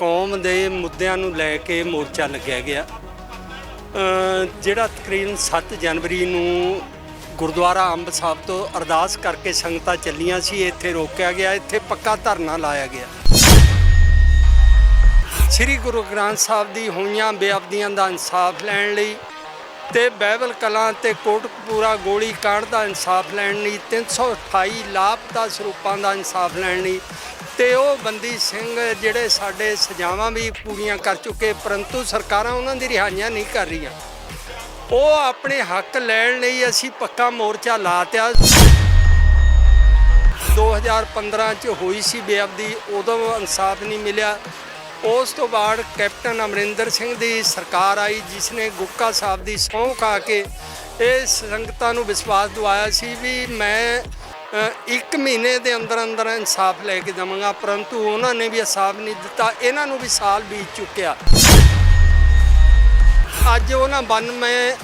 ਕੌਮ ਦੇ ਮੁੱਦਿਆਂ ਨੂੰ ਲੈ ਕੇ ਮੋਰਚਾ ਲੱਗਿਆ ਗਿਆ ਜਿਹੜਾ ਤਕਰੀਬਨ 7 ਜਨਵਰੀ ਨੂੰ ਗੁਰਦੁਆਰਾ ਅੰਬ ਸਾਹਿਬ ਤੋਂ ਅਰਦਾਸ ਕਰਕੇ ਸੰਗਤਾਂ ਚੱਲੀਆਂ ਸੀ। ਇੱਥੇ ਰੋਕਿਆ ਗਿਆ, ਇੱਥੇ ਪੱਕਾ ਧਰਨਾ ਲਾਇਆ ਗਿਆ। ਸ੍ਰੀ ਗੁਰੂ ਗ੍ਰੰਥ ਸਾਹਿਬ ਦੀ ਹੋਈਆਂ ਬੇਅਦਬੀਆਂ ਦਾ ਇਨਸਾਫ ਲੈਣ ਲਈ ਤੇ ਬਾਈਬਲ ਕਲਾਂ ਤੇ ਕੋਟਕਪੂਰਾ ਗੋਲੀ ਕਾਂਡ ਦਾ ਇਨਸਾਫ ਲੈਣ ਲਈ 328 ਲਾਪਤਾ ਸਰੂਪਾਂ ਦਾ ਇਨਸਾਫ ਲੈਣ ਲਈ ਤੇ ਉਹ ਬੰਦੀ ਸਿੰਘ ਜਿਹੜੇ ਸਾਡੇ ਸਜ਼ਾਵਾਂ ਵੀ ਪੂਰੀਆਂ ਕਰ ਚੁੱਕੇ ਪਰੰਤੂ ਸਰਕਾਰਾਂ ਉਹਨਾਂ ਦੀ ਰਿਹਾਈਆਂ ਨਹੀਂ ਕਰ ਰਹੀਆਂ। ਉਹ ਆਪਣੇ ਹੱਕ ਲੈਣ ਲਈ ਅਸੀਂ ਪੱਕਾ ਮੋਰਚਾ ਲਾਤਿਆ। 2015 ਚ ਹੋਈ ਸੀ ਬੇਅਦਬੀ, ਉਦੋਂ ਇਨਸਾਫ ਨਹੀਂ ਮਿਲਿਆ। ਉਸ ਤੋਂ ਬਾਅਦ ਕੈਪਟਨ ਅਮਰਿੰਦਰ ਸਿੰਘ ਦੀ ਸਰਕਾਰ ਆਈ ਜਿਸ ਨੇ ਗੁਟਕਾ ਸਾਹਿਬ ਦੀ ਸਹੁੰ ਖਾ ਕੇ ਇਹ ਸੰਗਤਾਂ ਨੂੰ ਵਿਸ਼ਵਾਸ ਦਿਵਾਇਆ ਸੀ ਵੀ ਮੈਂ 1 ਮਹੀਨੇ ਦੇ ਅੰਦਰ ਅੰਦਰ ਇਨਸਾਫ ਲੈ ਕੇ ਦੇਵਾਂਗਾ, ਪਰੰਤੂ ਉਹਨਾਂ ਨੇ ਵੀ ਇਨਸਾਫ ਨਹੀਂ ਦਿੱਤਾ। ਇਹਨਾਂ ਨੂੰ ਵੀ ਸਾਲ ਬੀਤ ਚੁੱਕਿਆ। ਅੱਜ ਉਹਨਾਂ 92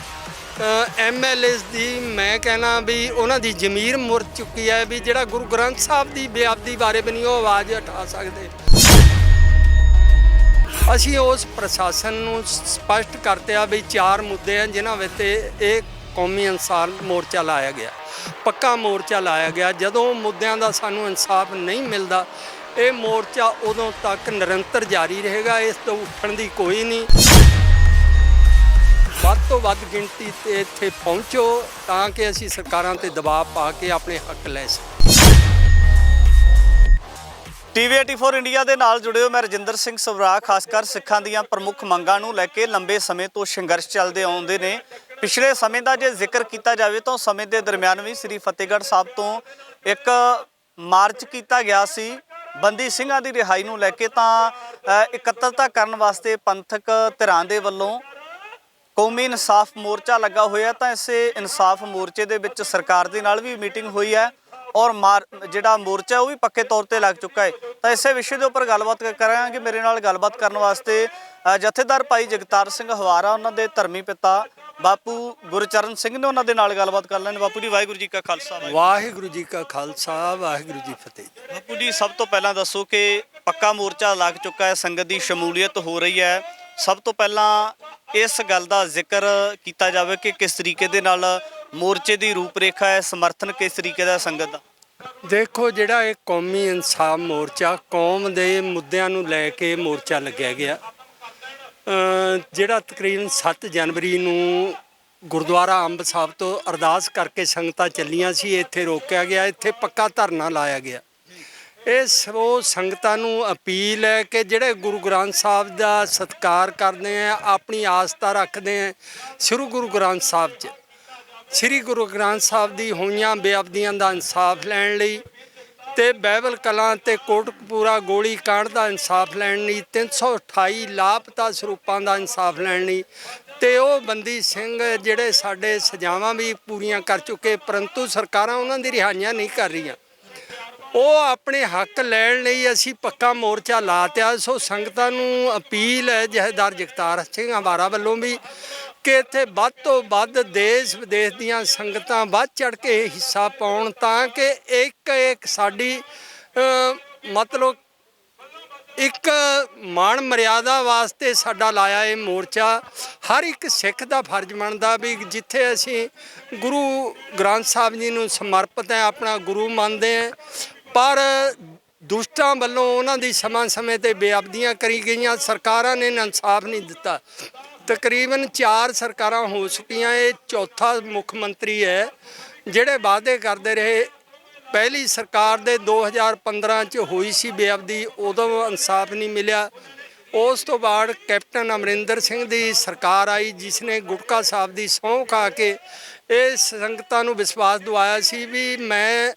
MLAs ਦੀ ਮੈਂ ਕਹਿਣਾ ਵੀ ਉਹਨਾਂ ਦੀ ਜ਼ਮੀਰ ਮੁਰ ਚੁੱਕੀ ਹੈ ਵੀ ਜਿਹੜਾ ਗੁਰੂ ਗ੍ਰੰਥ ਸਾਹਿਬ ਦੀ ਬੇਅਦਬੀ ਬਾਰੇ ਵੀ ਨਹੀਂ ਉਹ ਆਵਾਜ਼ ਉਠਾ ਸਕਦੇ। ਅਸੀਂ ਉਸ ਪ੍ਰਸ਼ਾਸਨ ਨੂੰ ਸਪਸ਼ਟ ਕਰਤਿਆ ਵੀ 4 ਮੁੱਦੇ ਹਨ ਜਿਨ੍ਹਾਂ ਵਿੱਚ ਇਹ ਕੌਮੀ ਇਨਸਾਫ ਮੋਰਚਾ ਲਾਇਆ ਗਿਆ, ਪੱਕਾ ਮੋਰਚਾ ਲਾਇਆ ਗਿਆ। ਜਦੋਂ ਮੁੱਦਿਆਂ ਦਾ ਸਾਨੂੰ ਇਨਸਾਫ ਨਹੀਂ ਮਿਲਦਾ ਇਹ ਮੋਰਚਾ ਉਦੋਂ ਤੱਕ ਨਿਰੰਤਰ ਜਾਰੀ ਰਹੇਗਾ। ਇਸ ਤੋਂ ਉੱਠਣ ਦੀ ਕੋਈ ਨਹੀਂ। ਵੱਧ ਤੋਂ ਵੱਧ ਗਿਣਤੀ 'ਤੇ ਇੱਥੇ ਪਹੁੰਚੋ ਤਾਂ ਕਿ ਅਸੀਂ ਸਰਕਾਰਾਂ 'ਤੇ ਦਬਾਅ ਪਾ ਕੇ ਆਪਣੇ ਹੱਕ ਲੈ ਸਕੀਏ। TV84 ਇੰਡੀਆ ਦੇ ਨਾਲ ਜੁੜੇ ਹੋ। ਮੈਂ ਰਜਿੰਦਰ ਸਿੰਘ ਸਵਰਾ। ਖਾਸ ਕਰ ਸਿੱਖਾਂ ਦੀਆਂ ਪ੍ਰਮੁੱਖ ਮੰਗਾਂ ਨੂੰ ਲੈ ਕੇ ਲੰਬੇ ਸਮੇਂ ਤੋਂ ਸੰਘਰਸ਼ ਚੱਲਦੇ ਆਉਂਦੇ ਨੇ। ਪਿਛਲੇ ਸਮੇਂ ਦਾ ਜੇ ਜ਼ਿਕਰ ਕੀਤਾ ਜਾਵੇ ਤਾਂ ਸਮੇਂ ਦੇ ਦਰਮਿਆਨ ਵੀ ਸ੍ਰੀ ਫਤਿਹਗੜ੍ਹ ਸਾਹਿਬ ਤੋਂ ਇੱਕ ਮਾਰਚ ਕੀਤਾ ਗਿਆ ਸੀ ਬੰਦੀ ਸਿੰਘਾਂ ਦੀ ਰਿਹਾਈ ਨੂੰ ਲੈ ਕੇ। ਤਾਂ ਇਕੱਤਰਤਾ ਕਰਨ ਵਾਸਤੇ ਪੰਥਕ ਧਿਰਾਂ ਦੇ ਵੱਲੋਂ ਕੌਮੀ ਇਨਸਾਫ ਮੋਰਚਾ ਲੱਗਾ ਹੋਇਆ। ਤਾਂ ਇਸੇ ਇਨਸਾਫ ਮੋਰਚੇ ਦੇ ਵਿੱਚ ਸਰਕਾਰ ਦੇ ਨਾਲ ਵੀ ਮੀਟਿੰਗ ਹੋਈ ਹੈ ਔਰ ਜਿਹੜਾ ਮੋਰਚਾ ਉਹ ਵੀ ਪੱਕੇ ਤੌਰ ਤੇ ਲੱਗ ਚੁੱਕਾ ਹੈ। ਤਾਂ ਇਸੇ ਵਿਸ਼ੇ ਦੇ ਉੱਪਰ ਗੱਲਬਾਤ ਕਰਾਂਗੇ। ਮੇਰੇ ਨਾਲ ਗੱਲਬਾਤ ਕਰਨ ਵਾਸਤੇ ਜਥੇਦਾਰ ਭਾਈ ਜਗਤਾਰ ਸਿੰਘ ਹਵਾਰਾ, ਉਹਨਾਂ ਦੇ ਧਰਮੀ ਪਿਤਾ ਬਾਪੂ ਗੁਰਚਰਨ ਸਿੰਘ ਨੇ, ਉਹਨਾਂ ਦੇ ਨਾਲ ਗੱਲਬਾਤ ਕਰ ਲੈਣ। ਬਾਪੂ ਜੀ ਵਾਹਿਗੁਰੂ ਜੀ ਕਾ ਖਾਲਸਾ। ਵਾਹਿਗੁਰੂ ਜੀ ਕਾ ਖਾਲਸਾ, ਵਾਹਿਗੁਰੂ ਜੀ ਫਤਿਹ। ਬਾਪੂ ਜੀ ਸਭ ਤੋਂ ਪਹਿਲਾਂ ਦੱਸੋ ਕਿ ਪੱਕਾ ਮੋਰਚਾ ਲੱਗ ਚੁੱਕਾ ਹੈ, ਸੰਗਤ ਦੀ ਸ਼ਮੂਲੀਅਤ ਹੋ ਰਹੀ ਹੈ। ਸਭ ਤੋਂ ਪਹਿਲਾਂ ਇਸ ਗੱਲ ਦਾ ਜ਼ਿਕਰ ਕੀਤਾ ਜਾਵੇ ਕਿ ਕਿਸ ਤਰੀਕੇ ਦੇ ਨਾਲ ਮੋਰਚੇ ਦੀ ਰੂਪਰੇਖਾ ਹੈ, ਸਮਰਥਨ ਕਿਸ ਤਰੀਕੇ ਦਾ ਸੰਗਤ ਦਾ। ਦੇਖੋ, ਜਿਹੜਾ ਇਹ ਕੌਮੀ ਇਨਸਾਫ ਮੋਰਚਾ ਕੌਮ ਦੇ ਮੁੱਦਿਆਂ ਨੂੰ ਲੈ ਕੇ ਮੋਰਚਾ ਲੱਗਿਆ ਗਿਆ ਜਿਹੜਾ ਤਕਰੀਬਨ 7 ਜਨਵਰੀ ਨੂੰ ਗੁਰਦੁਆਰਾ ਅੰਬ ਸਾਹਿਬ ਤੋਂ ਅਰਦਾਸ ਕਰਕੇ ਸੰਗਤਾਂ ਚੱਲੀਆਂ ਸੀ। ਇੱਥੇ ਰੋਕਿਆ ਗਿਆ, ਇੱਥੇ ਪੱਕਾ ਧਰਨਾ ਲਾਇਆ ਗਿਆ। ਇਹ ਉਹ ਸੰਗਤਾਂ ਨੂੰ ਅਪੀਲ ਹੈ ਕਿ ਜਿਹੜੇ ਗੁਰੂ ਗ੍ਰੰਥ ਸਾਹਿਬ ਦਾ ਸਤਿਕਾਰ ਕਰਦੇ ਆ, ਆਪਣੀ ਆਸਥਾ ਰੱਖਦੇ ਆ ਸ੍ਰੀ ਗੁਰੂ ਗ੍ਰੰਥ ਸਾਹਿਬ 'ਚ, ਸ੍ਰੀ ਗੁਰੂ ਗ੍ਰੰਥ ਸਾਹਿਬ ਦੀ ਹੋਈਆਂ ਬੇਅਦਬੀਆਂ ਦਾ ਇਨਸਾਫ ਲੈਣ ਲਈ ਤੇ ਬਾਈਬਲ ਕਲਾਂ ਤੇ ਕੋਟਕਪੂਰਾ ਗੋਲੀ ਕਾਂਡ ਦਾ ਇਨਸਾਫ ਲੈਣ ਲਈ 328 ਲਾਪਤਾ ਸਰੂਪਾਂ ਦਾ ਇਨਸਾਫ ਲੈਣ ਲਈ ਤੇ ਉਹ ਬੰਦੀ ਸਿੰਘ ਜਿਹੜੇ ਸਾਡੇ ਸਜ਼ਾਵਾਂ ਵੀ ਪੂਰੀਆਂ ਕਰ ਚੁੱਕੇ ਪਰੰਤੂ ਸਰਕਾਰਾਂ ਉਹਨਾਂ ਦੀ ਰਿਹਾਈਆਂ ਨਹੀਂ ਕਰ ਰਹੀਆਂ। ਉਹ ਆਪਣੇ ਹੱਕ ਲੈਣ ਲਈ ਅਸੀਂ ਪੱਕਾ ਮੋਰਚਾ ਲਾਤਿਆ। ਸੋ ਸੰਗਤਾਂ ਨੂੰ ਅਪੀਲ ਹੈ ਜਥੇਦਾਰ ਜਗਤਾਰ ਸਿੰਘ ਹਵਾਰਾ ਵੱਲੋਂ ਵੀ ਕਿ ਇੱਥੇ ਵੱਧ ਤੋਂ ਵੱਧ ਦੇਸ਼ ਵਿਦੇਸ਼ ਦੀਆਂ ਸੰਗਤਾਂ ਵੱਧ ਚੜ੍ਹ ਕੇ ਹਿੱਸਾ ਪਾਉਣ ਤਾਂ ਕਿ ਇੱਕ ਸਾਡੀ ਮਤਲਬ ਇੱਕ ਮਾਣ ਮਰਿਆਦਾ ਵਾਸਤੇ ਸਾਡਾ ਲਾਇਆ ਇਹ ਮੋਰਚਾ। ਹਰ ਇੱਕ ਸਿੱਖ ਦਾ ਫਰਜ਼ ਬਣਦਾ ਵੀ ਜਿੱਥੇ ਅਸੀਂ ਗੁਰੂ ਗ੍ਰੰਥ ਸਾਹਿਬ ਜੀ ਨੂੰ ਸਮਰਪਿਤ ਹੈ, ਆਪਣਾ ਗੁਰੂ ਮੰਨਦੇ ਹਾਂ, ਪਰ ਦੁਸ਼ਟਾਂ ਵੱਲੋਂ ਉਹਨਾਂ ਦੀ ਸਮੇਂ ਤੇ ਬੇਅਦਬੀਆਂ ਕਰੀ ਗਈਆਂ। ਸਰਕਾਰਾਂ ਨੇ ਇਨਸਾਫ ਨਹੀਂ ਦਿੱਤਾ। ਤਕਰੀਬਨ 4 ਸਰਕਾਰਾਂ ਹੋ ਚੁੱਕੀਆਂ, ਇਹ ਚੌਥਾ ਮੁੱਖ ਮੰਤਰੀ ਹੈ ਜਿਹੜੇ ਵਾਅਦੇ ਕਰਦੇ ਰਹੇ। ਪਹਿਲੀ ਸਰਕਾਰ ਦੇ 2015 ਚ ਹੋਈ ਸੀ ਬੇਅਦਬੀ, ਉਦੋਂ ਇਨਸਾਫ ਨਹੀਂ ਮਿਲਿਆ। ਉਸ ਤੋਂ ਬਾਅਦ ਕੈਪਟਨ ਅਮਰਿੰਦਰ ਸਿੰਘ ਦੀ ਸਰਕਾਰ ਆਈ ਜਿਸ ਨੇ ਗੁਟਕਾ ਸਾਹਿਬ ਦੀ ਸਹੁੰ ਖਾ ਕੇ ਇਹ ਸੰਗਤਾਂ ਨੂੰ ਵਿਸ਼ਵਾਸ ਦਿਵਾਇਆ ਸੀ ਵੀ ਮੈਂ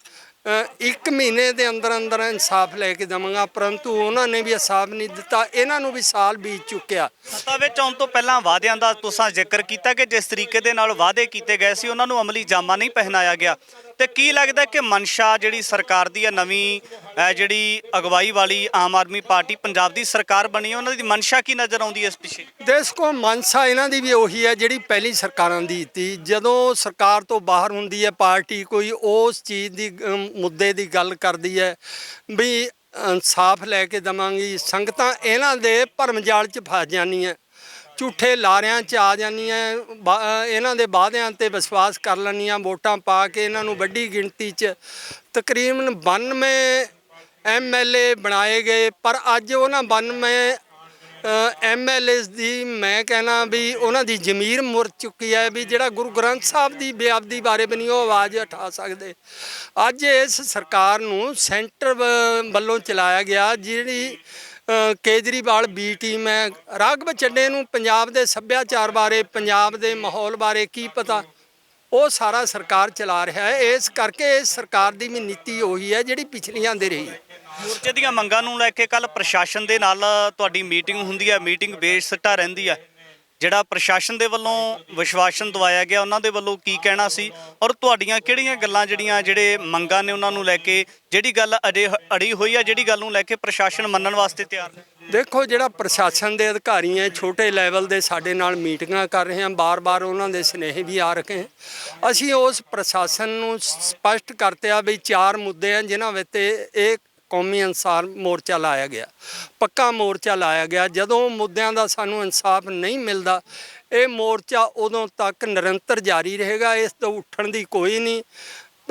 1 ਮਹੀਨੇ ਦੇ ਅੰਦਰ ਅੰਦਰ ਇਨਸਾਫ ਲੈ ਕੇ ਦੇਵਾਂਗਾ, ਪਰੰਤੂ ਉਹਨਾਂ ਨੇ ਵੀ ਇਨਸਾਫ ਨਹੀਂ ਦਿੱਤਾ। ਇਹਨਾਂ ਨੂੰ ਵੀ ਸਾਲ ਬੀਤ ਚੁੱਕਿਆ। ਸੱਤਾ ਵਿੱਚ ਆਉਣ ਤੋਂ ਪਹਿਲਾਂ ਵਾਅਦਿਆਂ ਦਾ ਤੁਸੀਂ ਜ਼ਿਕਰ ਕੀਤਾ ਕਿ ਜਿਸ ਤਰੀਕੇ ਦੇ ਨਾਲ ਵਾਅਦੇ ਕੀਤੇ ਗਏ ਸੀ ਉਹਨਾਂ ਨੂੰ ਅਮਲੀ ਜਾਮਾ ਨਹੀਂ ਪਹਿਨਾਇਆ ਗਿਆ। ਤੇ ਕੀ ਲੱਗਦਾ ਕਿ ਮਨਸ਼ਾ ਜਿਹੜੀ ਸਰਕਾਰ ਦੀ ਹੈ, ਨਵੀਂ ਜਿਹੜੀ ਅਗਵਾਈ ਵਾਲੀ ਆਮ ਆਦਮੀ ਪਾਰਟੀ ਪੰਜਾਬ ਦੀ ਸਰਕਾਰ ਬਣੀ, ਉਹਨਾਂ ਦੀ ਮਨਸ਼ਾ ਕੀ ਨਜ਼ਰ ਆਉਂਦੀ ਹੈ ਇਸ ਪਿੱਛੇ? ਦੇਖੋ, ਮਨਸ਼ਾ ਇਹਨਾਂ ਦੀ ਵੀ ਉਹੀ ਹੈ ਜਿਹੜੀ ਪਹਿਲੀ ਸਰਕਾਰਾਂ ਦੀ ਸੀ। ਜਦੋਂ ਸਰਕਾਰ ਤੋਂ ਬਾਹਰ ਹੁੰਦੀ ਹੈ ਪਾਰਟੀ ਕੋਈ, ਉਸ ਚੀਜ਼ ਦੀ ਮੁੱਦੇ ਦੀ ਗੱਲ ਕਰਦੀ ਹੈ ਵੀ ਇਨਸਾਫ ਲੈ ਕੇ ਦੇਵਾਂਗੀ। ਸੰਗਤਾਂ ਇਹਨਾਂ ਦੇ ਭਰਮ ਜਾਲ 'ਚ ਫਸ ਜਾਂਦੀਆਂ, ਝੂਠੇ ਲਾਰਿਆਂ 'ਚ ਆ ਜਾਂਦੀਆਂ, ਇਹਨਾਂ ਦੇ ਵਾਅਦਿਆਂ ਤੇ ਵਿਸ਼ਵਾਸ ਕਰ ਲੈਂਦੀਆਂ, ਵੋਟਾਂ ਪਾ ਕੇ ਇਹਨਾਂ ਨੂੰ ਵੱਡੀ ਗਿਣਤੀ 'ਚ ਤਕਰੀਬਨ 92 MLA ਬਣਾਏ ਗਏ। ਪਰ ਅੱਜ ਉਹਨਾਂ 92 MLAs ਦੀ ਮੈਂ ਕਹਿਣਾ ਵੀ ਉਹਨਾਂ ਦੀ ਜ਼ਮੀਰ ਮੁਰ ਚੁੱਕੀ ਹੈ ਵੀ ਜਿਹੜਾ ਗੁਰੂ ਗ੍ਰੰਥ ਸਾਹਿਬ ਦੀ ਬੇਅਦਬੀ ਬਾਰੇ ਵੀ ਨਹੀਂ ਉਹ ਆਵਾਜ਼ ਉਠਾ ਸਕਦੇ। ਅੱਜ ਇਸ ਸਰਕਾਰ ਨੂੰ ਸੈਂਟਰ ਵੱਲੋਂ ਚਲਾਇਆ ਗਿਆ, ਜਿਹੜੀ ਕੇਜਰੀਵਾਲ B ਟੀਮ ਹੈ, ਰਾਘਵ ਚੱਡੇ ਨੂੰ ਪੰਜਾਬ ਦੇ ਸੱਭਿਆਚਾਰ ਬਾਰੇ, ਪੰਜਾਬ ਦੇ ਮਾਹੌਲ ਬਾਰੇ ਕੀ ਪਤਾ, ਉਹ ਸਾਰਾ ਸਰਕਾਰ ਚਲਾ ਰਿਹਾ ਹੈ। ਇਸ ਕਰਕੇ ਇਸ ਸਰਕਾਰ ਦੀ ਵੀ ਨੀਤੀ ਉਹੀ ਹੈ ਜਿਹੜੀ ਪਿਛਲੀਆਂ ਦੇ ਰਹੀ। ਮੋਰਚੇ ਦੀਆਂ ਮੰਗਾਂ ਨੂੰ ਲੈ ਕੇ ਕੱਲ ਪ੍ਰਸ਼ਾਸਨ ਦੇ ਨਾਲ ਤੁਹਾਡੀ ਮੀਟਿੰਗ ਹੁੰਦੀ ਹੈ, ਮੀਟਿੰਗ ਬੇਸਿੱਟਾ ਰਹਿੰਦੀ ਹੈ। ਜਿਹੜਾ ਪ੍ਰਸ਼ਾਸਨ ਦੇ ਵੱਲੋਂ ਵਿਸ਼ਵਾਸਨ ਦਵਾਇਆ ਗਿਆ ਉਹਨਾਂ ਦੇ ਵੱਲੋਂ ਕੀ ਕਹਿਣਾ ਸੀ, ਔਰ ਤੁਹਾਡੀਆਂ ਕਿਹੜੀਆਂ ਗੱਲਾਂ ਜਿਹੜੇ ਮੰਗਾਂ ਨੇ ਉਹਨਾਂ ਨੂੰ ਲੈ ਕੇ, ਜਿਹੜੀ ਗੱਲ ਅਜੇ ਅੜੀ ਹੋਈ ਹੈ, ਜਿਹੜੀ ਗੱਲ ਨੂੰ ਲੈ ਕੇ ਪ੍ਰਸ਼ਾਸਨ ਮੰਨਣ ਵਾਸਤੇ ਤਿਆਰ ਨੇ? ਦੇਖੋ, ਜਿਹੜਾ ਪ੍ਰਸ਼ਾਸਨ ਦੇ ਅਧਿਕਾਰੀ ਹੈ ਛੋਟੇ ਲੈਵਲ ਦੇ ਸਾਡੇ ਨਾਲ ਮੀਟਿੰਗਾਂ ਕਰ ਰਹੇ ਹਾਂ, ਬਾਰ-ਬਾਰ ਉਹਨਾਂ ਦੇ ਸੁਨੇਹੇ ਵੀ ਆ ਰਹੇ ਹਨ। ਅਸੀਂ ਉਸ ਪ੍ਰਸ਼ਾਸਨ ਨੂੰ ਸਪਸ਼ਟ ਕਰਤਿਆ ਵੀ 4 ਮੁੱਦੇ ਹਨ ਜਿਨ੍ਹਾਂ ਵਿੱਚ ਇਹ ਕੌਮੀ ਇਨਸਾਫ ਮੋਰਚਾ ਲਾਇਆ ਗਿਆ, ਪੱਕਾ ਮੋਰਚਾ ਲਾਇਆ ਗਿਆ। ਜਦੋਂ ਮੁੱਦਿਆਂ ਦਾ ਸਾਨੂੰ ਇਨਸਾਫ ਨਹੀਂ ਮਿਲਦਾ, ਇਹ ਮੋਰਚਾ ਉਦੋਂ ਤੱਕ ਨਿਰੰਤਰ ਜਾਰੀ ਰਹੇਗਾ, ਇਸ ਤੋਂ ਉੱਠਣ ਦੀ ਕੋਈ ਨਹੀਂ।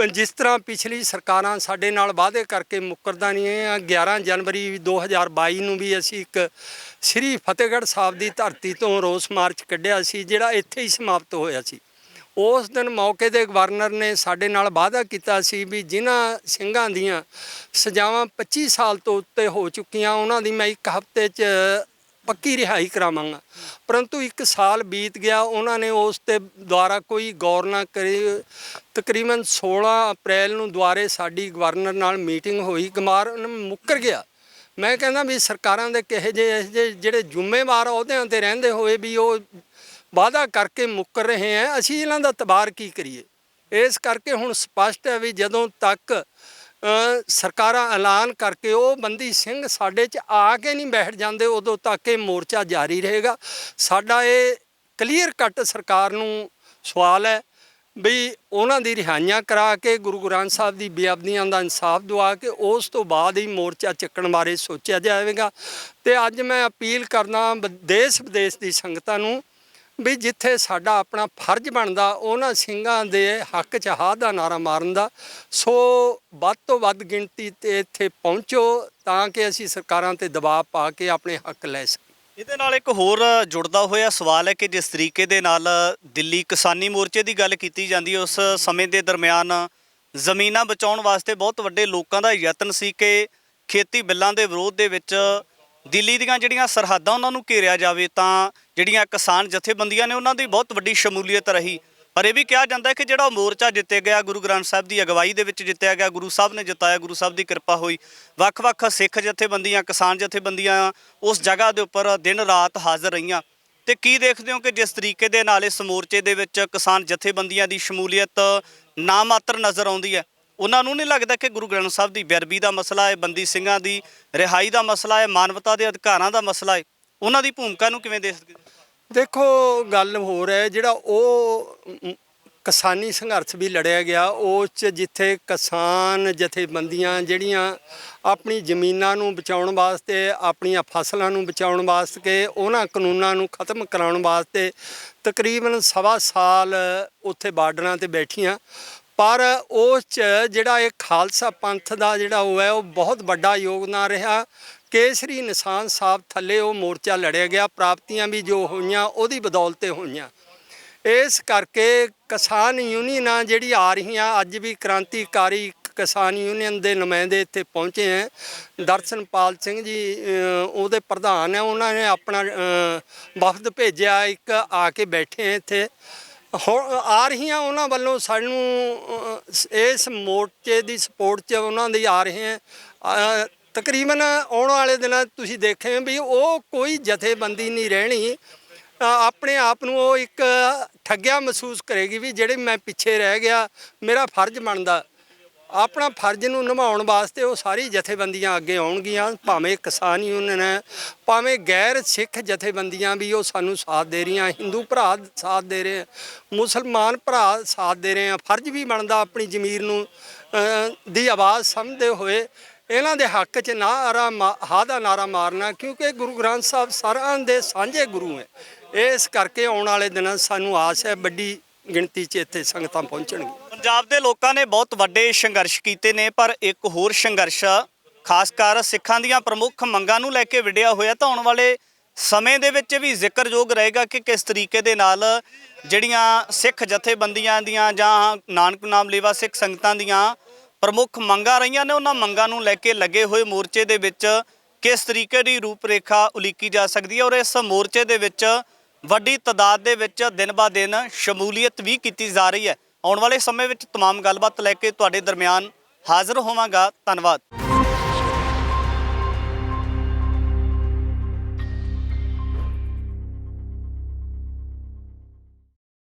ਜਿਸ ਤਰ੍ਹਾਂ ਪਿਛਲੀ ਸਰਕਾਰਾਂ ਸਾਡੇ ਨਾਲ ਵਾਅਦੇ ਕਰਕੇ ਮੁੱਕਰਦਾ ਨਹੀਂ ਹੈ। 11 ਜਨਵਰੀ 2022 ਨੂੰ ਵੀ ਅਸੀਂ ਇੱਕ ਸ੍ਰੀ ਫਤਿਹਗੜ੍ਹ ਸਾਹਿਬ ਦੀ ਧਰਤੀ ਤੋਂ ਰੋਸ ਮਾਰਚ ਕੱਢਿਆ ਸੀ, ਜਿਹੜਾ ਇੱਥੇ ਹੀ ਸਮਾਪਤ ਹੋਇਆ ਸੀ। ਉਸ ਦਿਨ ਮੌਕੇ ਦੇ ਗਵਰਨਰ ਨੇ ਸਾਡੇ ਨਾਲ ਵਾਅਦਾ ਕੀਤਾ ਸੀ ਵੀ ਜਿਨ੍ਹਾਂ ਸਿੰਘਾਂ ਦੀਆਂ ਸਜ਼ਾਵਾਂ 25 ਸਾਲ ਤੋਂ ਉੱਤੇ ਹੋ ਚੁੱਕੀਆਂ ਉਹਨਾਂ ਦੀ ਮੈਂ 1 ਹਫ਼ਤੇ 'ਚ ਪੱਕੀ ਰਿਹਾਈ ਕਰਾਵਾਂਗਾ। ਪਰੰਤੂ 1 ਸਾਲ ਬੀਤ ਗਿਆ, ਉਹਨਾਂ ਨੇ ਉਸ 'ਤੇ ਦੁਆਰਾ ਕੋਈ ਗੌਰ ਨਾ ਕਰੀ। ਤਕਰੀਬਨ 16 ਅਪ੍ਰੈਲ ਨੂੰ ਦੁਆਰੇ ਸਾਡੀ ਗਵਰਨਰ ਨਾਲ ਮੀਟਿੰਗ ਹੋਈ, ਗਵਰਨਰ ਮੁੱਕਰ ਗਿਆ। ਮੈਂ ਕਹਿੰਦਾ ਵੀ ਸਰਕਾਰਾਂ ਦੇ ਕਿਹੋ ਜਿਹੇ ਜਿਹੜੇ ਜ਼ਿੰਮੇਵਾਰ ਅਹੁਦਿਆਂ 'ਤੇ ਰਹਿੰਦੇ ਹੋਏ ਵੀ ਉਹ ਵਾਅਦਾ ਕਰਕੇ ਮੁੱਕਰ ਰਹੇ ਹੈ, ਅਸੀਂ ਇਹਨਾਂ ਦਾ ਤਬਾਰ ਕੀ ਕਰੀਏ। ਇਸ ਕਰਕੇ ਹੁਣ ਸਪਸ਼ਟ ਹੈ ਵੀ ਜਦੋਂ ਤੱਕ ਸਰਕਾਰਾਂ ਐਲਾਨ ਕਰਕੇ ਉਹ ਬੰਦੀ ਸਿੰਘ ਸਾਡੇ 'ਚ ਆ ਕੇ ਨਹੀਂ ਬੈਠ ਜਾਂਦੇ, ਉਦੋਂ ਤੱਕ ਇਹ ਮੋਰਚਾ ਜਾਰੀ ਰਹੇਗਾ। ਸਾਡਾ ਇਹ ਕਲੀਅਰ ਕੱਟ ਸਰਕਾਰ ਨੂੰ ਸਵਾਲ ਹੈ ਵੀ ਉਹਨਾਂ ਦੀ ਰਿਹਾਈਆਂ ਕਰਾ ਕੇ ਗੁਰੂ ਗ੍ਰੰਥ ਸਾਹਿਬ ਦੀ ਬੇਅਦਬੀਆਂ ਦਾ ਇਨਸਾਫ ਦਵਾ ਕੇ ਉਸ ਤੋਂ ਬਾਅਦ ਹੀ ਮੋਰਚਾ ਚੱਕਣ ਬਾਰੇ ਸੋਚਿਆ ਜਾਵੇਗਾ। ਅਤੇ ਅੱਜ ਮੈਂ ਅਪੀਲ ਕਰਦਾ ਦੇਸ਼ ਵਿਦੇਸ਼ ਦੀ ਸੰਗਤਾਂ ਨੂੰ ਵੀ ਜਿੱਥੇ ਸਾਡਾ ਆਪਣਾ ਫਰਜ਼ ਬਣਦਾ ਉਹਨਾਂ ਸਿੰਘਾਂ ਦੇ ਹੱਕ 'ਚ ਹਾਂ ਦਾ ਨਾਰਾ ਮਾਰਨ ਦਾ, ਸੋ ਵੱਧ ਤੋਂ ਵੱਧ ਗਿਣਤੀ 'ਤੇ ਇੱਥੇ ਪਹੁੰਚੋ ਤਾਂ ਕਿ ਅਸੀਂ ਸਰਕਾਰਾਂ 'ਤੇ ਦਬਾਅ ਪਾ ਕੇ ਆਪਣੇ ਹੱਕ ਲੈ ਸਕੀਏ। ਇਹਦੇ ਨਾਲ ਇੱਕ ਹੋਰ ਜੁੜਦਾ ਹੋਇਆ ਸਵਾਲ ਹੈ ਕਿ ਜਿਸ ਤਰੀਕੇ ਦੇ ਨਾਲ ਦਿੱਲੀ ਕਿਸਾਨੀ ਮੋਰਚੇ ਦੀ ਗੱਲ ਕੀਤੀ ਜਾਂਦੀ ਹੈ, ਉਸ ਸਮੇਂ ਦੇ ਦਰਮਿਆਨ ਜ਼ਮੀਨਾਂ ਬਚਾਉਣ ਵਾਸਤੇ ਬਹੁਤ ਵੱਡੇ ਲੋਕਾਂ ਦਾ ਯਤਨ ਸੀ ਕਿ ਖੇਤੀ ਬਿੱਲਾਂ ਦੇ ਵਿਰੋਧ ਦੇ ਵਿੱਚ ਦਿੱਲੀ ਦੀਆਂ ਜਿਹੜੀਆਂ ਸਰਹੱਦਾਂ ਉਹਨਾਂ ਨੂੰ ਘੇਰਿਆ ਜਾਵੇ, ਤਾਂ ਜਿਹੜੀਆਂ ਕਿਸਾਨ ਜਥੇਬੰਦੀਆਂ ਨੇ ਉਹਨਾਂ ਦੀ ਬਹੁਤ ਵੱਡੀ ਸ਼ਮੂਲੀਅਤ ਰਹੀ। ਪਰ ਇਹ ਵੀ ਕਿਹਾ ਜਾਂਦਾ ਕਿ ਜਿਹੜਾ ਮੋਰਚਾ ਜਿੱਤਿਆ ਗਿਆ ਗੁਰੂ ਗ੍ਰੰਥ ਸਾਹਿਬ ਦੀ ਅਗਵਾਈ ਦੇ ਵਿੱਚ ਜਿੱਤਿਆ ਗਿਆ, ਗੁਰੂ ਸਾਹਿਬ ਨੇ ਜਿਤਾਇਆ, ਗੁਰੂ ਸਾਹਿਬ ਦੀ ਕਿਰਪਾ ਹੋਈ। ਵੱਖ-ਵੱਖ ਸਿੱਖ ਜਥੇਬੰਦੀਆਂ, ਕਿਸਾਨ ਜਥੇਬੰਦੀਆਂ ਉਸ ਜਗ੍ਹਾ ਦੇ ਉੱਪਰ ਦਿਨ ਰਾਤ ਹਾਜ਼ਰ ਰਹੀਆਂ। ਤੇ ਕੀ ਦੇਖਦੇ ਹੋ ਕਿ ਜਿਸ ਤਰੀਕੇ ਦੇ ਨਾਲ ਇਸ ਮੋਰਚੇ ਦੇ ਵਿੱਚ ਕਿਸਾਨ ਜਥੇਬੰਦੀਆਂ ਦੀ ਸ਼ਮੂਲੀਅਤ ਨਾ ਮਾਤਰ ਨਜ਼ਰ ਆਉਂਦੀ ਹੈ, ਉਹਨਾਂ ਨੂੰ ਨਹੀਂ ਲੱਗਦਾ ਕਿ ਗੁਰੂ ਗ੍ਰੰਥ ਸਾਹਿਬ ਦੀ ਬੇਅਦਬੀ ਦਾ ਮਸਲਾ ਹੈ, ਬੰਦੀ ਸਿੰਘਾਂ ਦੀ ਰਿਹਾਈ ਦਾ ਮਸਲਾ ਹੈ, ਮਾਨਵਤਾ ਦੇ ਅਧਿਕਾਰਾਂ ਦਾ ਮਸਲਾ ਹੈ, ਉਹਨਾਂ ਦੀ ਭੂਮਿਕਾ ਨੂੰ ਕਿਵੇਂ ਦੇਖਦੇ? ਦੇਖੋ, ਗੱਲ ਹੋਰ ਹੈ, ਜਿਹੜਾ ਉਹ ਕਿਸਾਨੀ ਸੰਘਰਸ਼ ਵੀ ਲੜਿਆ ਗਿਆ ਉਸ 'ਚ ਜਿੱਥੇ ਕਿਸਾਨ ਜਥੇਬੰਦੀਆਂ ਜਿਹੜੀਆਂ ਆਪਣੀ ਜ਼ਮੀਨਾਂ ਨੂੰ ਬਚਾਉਣ ਵਾਸਤੇ, ਆਪਣੀਆਂ ਫਸਲਾਂ ਨੂੰ ਬਚਾਉਣ ਵਾਸਤੇ, ਉਹਨਾਂ ਕਾਨੂੰਨਾਂ ਨੂੰ ਖਤਮ ਕਰਾਉਣ ਵਾਸਤੇ ਤਕਰੀਬਨ 1.25 ਸਾਲ ਉੱਥੇ ਬਾਰਡਰਾਂ 'ਤੇ ਬੈਠੀਆਂ। ਪਰ ਉਸ 'ਚ ਜਿਹੜਾ ਇਹ ਖਾਲਸਾ ਪੰਥ ਦਾ ਜਿਹੜਾ ਉਹ ਹੈ ਉਹ ਬਹੁਤ ਵੱਡਾ ਯੋਗਦਾਨ ਰਿਹਾ। ਕੇਸਰੀ ਨਿਸ਼ਾਨ ਸਾਹਿਬ ਥੱਲੇ ਉਹ ਮੋਰਚਾ ਲੜਿਆ ਗਿਆ, ਪ੍ਰਾਪਤੀਆਂ ਵੀ ਜੋ ਹੋਈਆਂ ਉਹਦੀ ਬਦੌਲਤ ਹੋਈਆਂ। ਇਸ ਕਰਕੇ ਕਿਸਾਨ ਯੂਨੀਅਨਾਂ ਜਿਹੜੀ ਆ ਰਹੀਆਂ, ਅੱਜ ਵੀ ਕ੍ਰਾਂਤੀਕਾਰੀ ਕਿਸਾਨ ਯੂਨੀਅਨ ਦੇ ਨੁਮਾਇੰਦੇ ਇੱਥੇ ਪਹੁੰਚੇ ਹੈ। ਦਰਸ਼ਨਪਾਲ ਸਿੰਘ ਜੀ ਉਹਦੇ ਪ੍ਰਧਾਨ ਹੈ, ਉਹਨਾਂ ਨੇ ਆਪਣਾ ਵਫਦ ਭੇਜਿਆ, ਇੱਕ ਆ ਕੇ ਬੈਠੇ ਇੱਥੇ। ਹੁਣ ਆ ਰਹੀਆਂ ਉਹਨਾਂ ਵੱਲੋਂ ਸਾਨੂੰ ਇਸ ਮੋਰਚੇ ਦੀ ਸਪੋਰਟ 'ਚ ਉਹਨਾਂ ਦੀ ਆ ਰਹੇ ਹੈ। ਤਕਰੀਬਨ ਆਉਣ ਵਾਲੇ ਦਿਨਾਂ ਤੁਸੀਂ ਦੇਖੇ ਵੀ ਉਹ ਕੋਈ ਜਥੇਬੰਦੀ ਨਹੀਂ ਰਹਿਣੀ, ਆਪਣੇ ਆਪ ਨੂੰ ਉਹ ਇੱਕ ਠੱਗਿਆ ਮਹਿਸੂਸ ਕਰੇਗੀ ਵੀ ਜਿਹੜੇ ਮੈਂ ਪਿੱਛੇ ਰਹਿ ਗਿਆ, ਮੇਰਾ ਫਰਜ਼ ਬਣਦਾ। ਆਪਣਾ ਫਰਜ਼ ਨੂੰ ਨਿਭਾਉਣ ਵਾਸਤੇ ਉਹ ਸਾਰੀ ਜਥੇਬੰਦੀਆਂ ਅੱਗੇ ਆਉਣਗੀਆਂ, ਭਾਵੇਂ ਕਿਸਾਨ ਯੂਨੀਅਨ ਹੈ, ਭਾਵੇਂ ਗੈਰ ਸਿੱਖ ਜਥੇਬੰਦੀਆਂ ਵੀ ਉਹ ਸਾਨੂੰ ਸਾਥ ਦੇ ਰਹੀਆਂ, ਹਿੰਦੂ ਭਰਾ ਸਾਥ ਦੇ ਰਹੇ, ਮੁਸਲਮਾਨ ਭਰਾ ਸਾਥ ਦੇ ਰਹੇ ਆ। ਫਰਜ਼ ਵੀ ਬਣਦਾ ਆਪਣੀ ਜ਼ਮੀਰ ਨੂੰ ਦੀ ਆਵਾਜ਼ ਸਮਝਦੇ ਹੋਏ ਇਹਨਾਂ ਦੇ ਹੱਕ 'ਚ ਹਾਂ ਦਾ ਨਾਰਾ ਮਾਰਨਾ, ਕਿਉਂਕਿ ਗੁਰੂ ਗ੍ਰੰਥ ਸਾਹਿਬ ਸਾਰਿਆਂ ਦੇ ਸਾਂਝੇ ਗੁਰੂ ਹੈ। ਇਸ ਕਰਕੇ ਆਉਣ ਵਾਲੇ ਦਿਨਾਂ 'ਚ ਸਾਨੂੰ ਆਸ ਹੈ ਵੱਡੀ ਗਿਣਤੀ 'ਚ ਇੱਥੇ ਸੰਗਤਾਂ ਪਹੁੰਚਣਗੀਆਂ। ਪੰਜਾਬ ਦੇ ਲੋਕਾਂ ਨੇ ਬਹੁਤ ਵੱਡੇ ਸੰਘਰਸ਼ ਕੀਤੇ ਨੇ, ਪਰ ਇੱਕ ਹੋਰ ਸੰਘਰਸ਼ ਖਾਸ ਕਰ ਸਿੱਖਾਂ ਦੀਆਂ ਪ੍ਰਮੁੱਖ ਮੰਗਾਂ ਨੂੰ ਲੈ ਕੇ ਵਿੱਢਿਆ ਹੋਇਆ। ਤਾਂ ਆਉਣ ਵਾਲੇ ਸਮੇਂ ਦੇ ਵਿੱਚ ਵੀ ਜ਼ਿਕਰਯੋਗ ਰਹੇਗਾ ਕਿ ਕਿਸ ਤਰੀਕੇ ਦੇ ਨਾਲ ਜਿਹੜੀਆਂ ਸਿੱਖ ਜਥੇਬੰਦੀਆਂ ਦੀਆਂ ਜਾਂ ਨਾਨਕ ਨਾਮ ਲੇਵਾ ਸਿੱਖ ਸੰਗਤਾਂ ਦੀਆਂ ਪ੍ਰਮੁੱਖ ਮੰਗਾਂ ਰਹੀਆਂ ਨੇ, ਉਹਨਾਂ ਮੰਗਾਂ ਨੂੰ ਲੈ ਕੇ ਲੱਗੇ ਹੋਏ ਮੋਰਚੇ ਦੇ ਵਿੱਚ ਕਿਸ ਤਰੀਕੇ ਦੀ ਰੂਪਰੇਖਾ ਉਲੀਕੀ ਜਾ ਸਕਦੀ ਹੈ। ਔਰ ਇਸ ਮੋਰਚੇ ਦੇ ਵਿੱਚ ਵੱਡੀ ਤਾਦਾਦ ਦੇ ਵਿੱਚ ਦਿਨ ਬਾ ਦਿਨ ਸ਼ਮੂਲੀਅਤ ਵੀ ਕੀਤੀ ਜਾ ਰਹੀ ਹੈ। ਆਉਣ ਵਾਲੇ ਸਮੇਂ ਵਿੱਚ ਤਮਾਮ ਗੱਲਬਾਤ ਲੈ ਕੇ ਤੁਹਾਡੇ ਦਰਮਿਆਨ ਹਾਜ਼ਰ ਹੋਵਾਂਗਾ। ਧੰਨਵਾਦ।